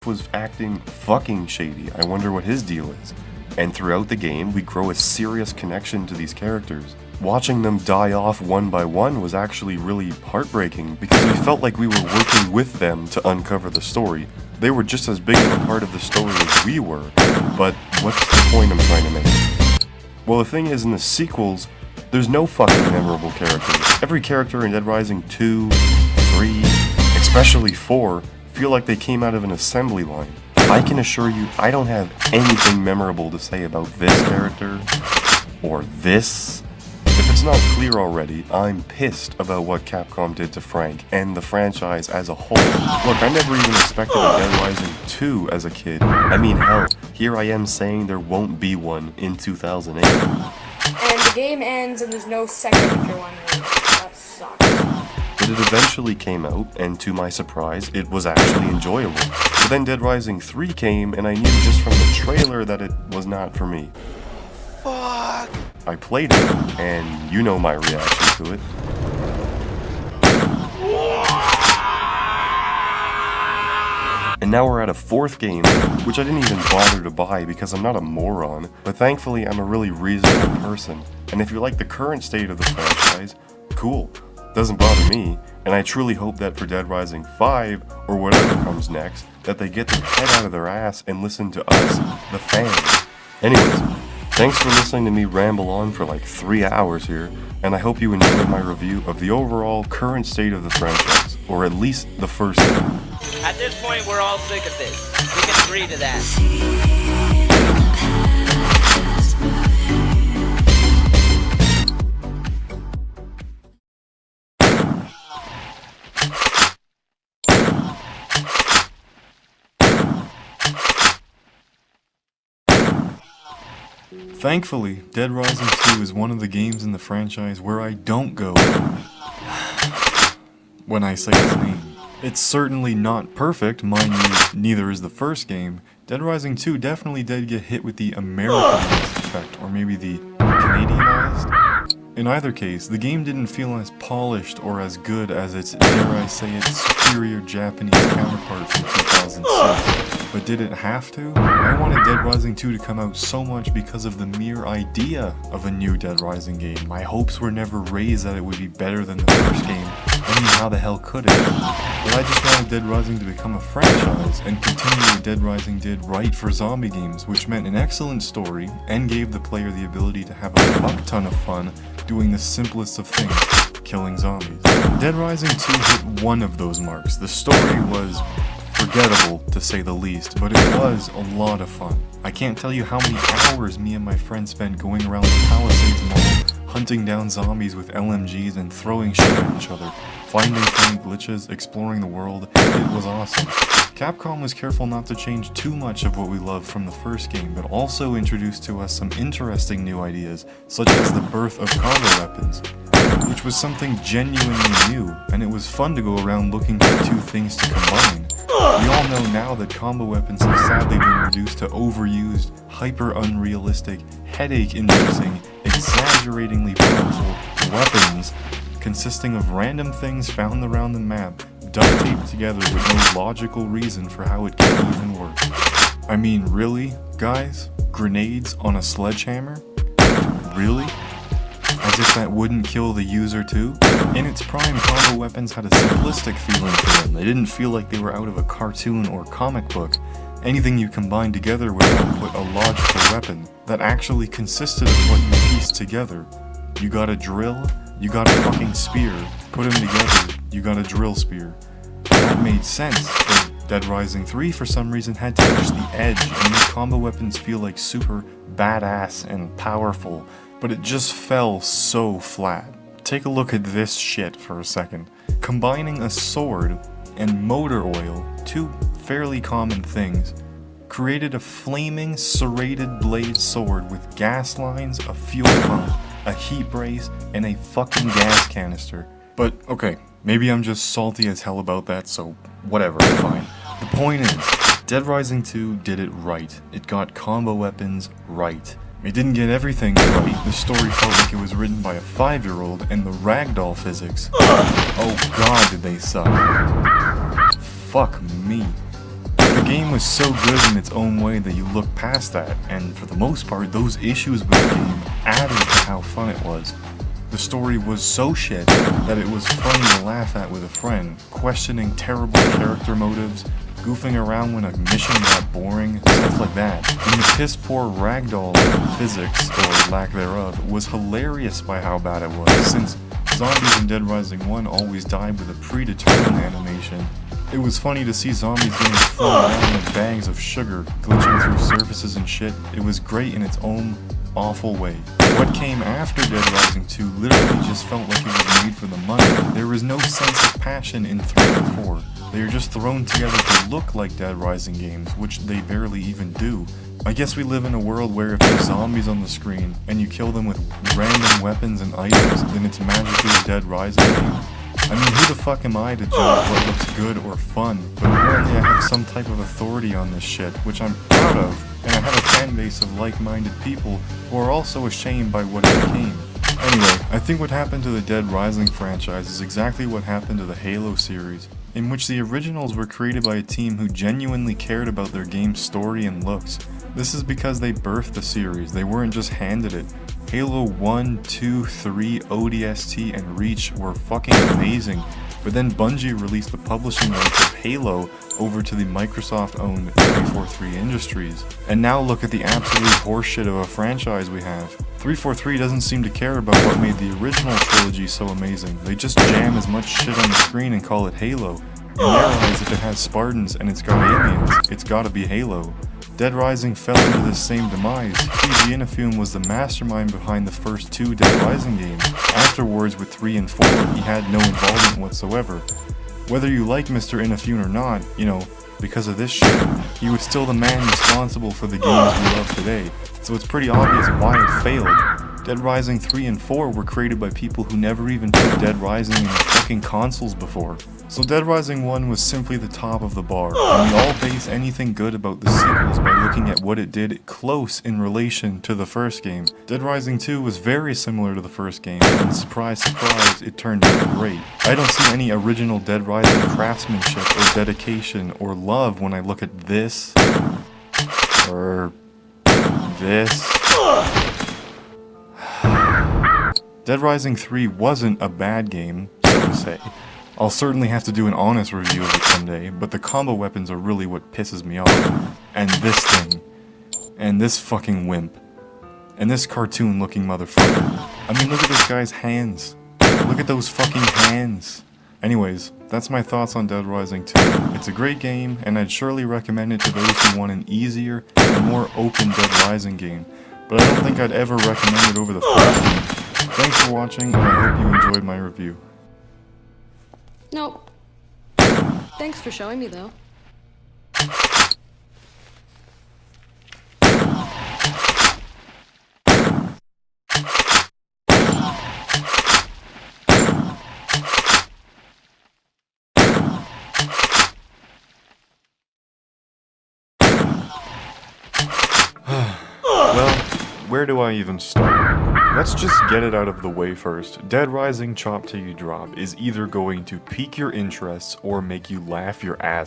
was acting fucking shady. I wonder what his deal is. And throughout the game, we grow a serious connection to these characters. Watching them die off one by one was actually really heartbreaking because we felt like we were working with them to uncover the story. They were just as big of a part of the story as we were, but what's the point I'm trying to make? Well, the thing is, in the sequels, there's no fucking memorable characters. Every character in Dead Rising 2, 3, especially 4, feel like they came out of an assembly line. I can assure you, I don't have anything memorable to say about this character, or this. If it's not clear already, I'm pissed about what Capcom did to Frank, and the franchise as a whole. Look, I never even expected a Dead Rising 2 as a kid. I mean, hell, here I am saying there won't be one in 2008. And the game ends and there's no second if you're wondering. That sucks. But it eventually came out, and to my surprise, it was actually enjoyable. But then Dead Rising 3 came, and I knew just from the trailer that it was not for me. Fuck! I played it, and you know my reaction to it. And now we're at a fourth game, which I didn't even bother to buy because I'm not a moron, but thankfully I'm a really reasonable person, and if you like the current state of the franchise, cool. Doesn't bother me, and I truly hope that for Dead Rising 5, or whatever comes next, that they get their head out of their ass and listen to us, the fans. Anyways, thanks for listening to me ramble on for like 3 hours here, and I hope you enjoyed my review of the overall current state of the franchise, or at least the first game. At this point, we're all sick of this. We can agree to that. Thankfully, Dead Rising 2 is one of the games in the franchise where I don't go when I say its name. It's certainly not perfect, mind you, neither is the first game. Dead Rising 2 definitely did get hit with the Americanized effect, or maybe the Canadianized? In either case, the game didn't feel as polished or as good as its, dare I say it, superior Japanese counterpart from 2006. But did it have to? I wanted Dead Rising 2 to come out so much because of the mere idea of a new Dead Rising game. My hopes were never raised that it would be better than the first game. I mean, how the hell could it? But I just wanted Dead Rising to become a franchise and continue what Dead Rising did right for zombie games, which meant an excellent story and gave the player the ability to have a fuck ton of fun doing the simplest of things, killing zombies. Dead Rising 2 hit one of those marks. The story was forgettable, to say the least, but it was a lot of fun. I can't tell you how many hours me and my friends spent going around the Palisades Mall, hunting down zombies with LMGs and throwing shit at each other, finding funny glitches, exploring the world. It was awesome. Capcom was careful not to change too much of what we loved from the first game, but also introduced to us some interesting new ideas, such as the birth of combo weapons, which was something genuinely new, and it was fun to go around looking for two things to combine. We all know now that combo weapons have sadly been reduced to overused, hyper-unrealistic, headache-inducing, exaggeratingly powerful weapons consisting of random things found around the map, duct taped together with no logical reason for how it can even work. I mean, really, guys? Grenades on a sledgehammer? Really? As if that wouldn't kill the user too? In its prime, combo weapons had a simplistic feeling to them. They didn't feel like they were out of a cartoon or comic book. Anything you combined together would output a logical weapon that actually consisted of what you pieced together. You got a drill, you got a fucking spear, put them together, you got a drill spear. That made sense, but Dead Rising 3 for some reason had to push the edge and make combo weapons feel like super badass and powerful, but it just fell so flat. Take a look at this shit for a second. Combining a sword and motor oil, two fairly common things, created a flaming serrated blade sword with gas lines, a fuel pump, a heat brace, and a fucking gas canister. But okay, maybe I'm just salty as hell about that, so whatever, fine. The point is, Dead Rising 2 did it right. It got combo weapons right. It didn't get everything right. The story felt like it was written by a 5-year-old, and the ragdoll physics, oh god did they suck. Fuck me. The game was so good in its own way that you look past that, and for the most part, those issues with the game added to how fun it was. The story was so shit that it was funny to laugh at with a friend, questioning terrible character motives, goofing around when a mission got boring, stuff like that. And the piss-poor ragdoll physics, or lack thereof, was hilarious by how bad it was, since zombies in Dead Rising 1 always died with a predetermined animation. It was funny to see zombies getting thrown around like bags of sugar, glitching through surfaces and shit. It was great in its own awful way. What came after Dead Rising 2 literally just felt like it was made for the money. There was no sense of passion in 3 and 4. They are just thrown together to look like Dead Rising games, which they barely even do. I guess we live in a world where if there's zombies on the screen, and you kill them with random weapons and items, then it's magically a Dead Rising game. I mean, who the fuck am I to judge what looks good or fun? But apparently I have some type of authority on this shit, which I'm proud of, and I have a fan base of like-minded people who are also ashamed by what it became. Anyway, I think what happened to the Dead Rising franchise is exactly what happened to the Halo series, in which the originals were created by a team who genuinely cared about their game's story and looks. This is because they birthed the series, they weren't just handed it. Halo 1, 2, 3, ODST, and Reach were fucking amazing, but then Bungie released the publishing rights of Halo over to the Microsoft-owned 343 Industries. And now look at the absolute horseshit of a franchise we have. 343 doesn't seem to care about what made the original trilogy so amazing. They just jam as much shit on the screen and call it Halo. In their eyes, if it has Spartans and it's got aliens, it's gotta be Halo. Dead Rising fell into this same demise. Keiji Inafune was the mastermind behind the first 2 Dead Rising games. Afterwards, with 3 and 4, he had no involvement whatsoever. Whether you like Mr. Inafune or not, you know, because of this shit, he was still the man responsible for the games we love today, so it's pretty obvious why it failed. Dead Rising 3 and 4 were created by people who never even put Dead Rising in their fucking consoles before. So Dead Rising 1 was simply the top of the bar, and we all base anything good about the sequels by looking at what it did close in relation to the first game. Dead Rising 2 was very similar to the first game, and surprise surprise, it turned out great. I don't see any original Dead Rising craftsmanship or dedication or love when I look at this, or this. Dead Rising 3 wasn't a bad game, so to say. I'll certainly have to do an honest review of it someday, but the combo weapons are really what pisses me off. And this thing. And this fucking wimp. And this cartoon-looking motherfucker. I mean, look at this guy's hands. Look at those fucking hands. Anyways, that's my thoughts on Dead Rising 2. It's a great game, and I'd surely recommend it to those who want an easier and more open Dead Rising game. But I don't think I'd ever recommend it over the first one. Thanks for watching, and I hope you enjoyed my review. Nope. Thanks for showing me, though. Well, where do I even start? Let's just get it out of the way first. Dead Rising Chop Till You Drop is either going to pique your interests or make you laugh your ass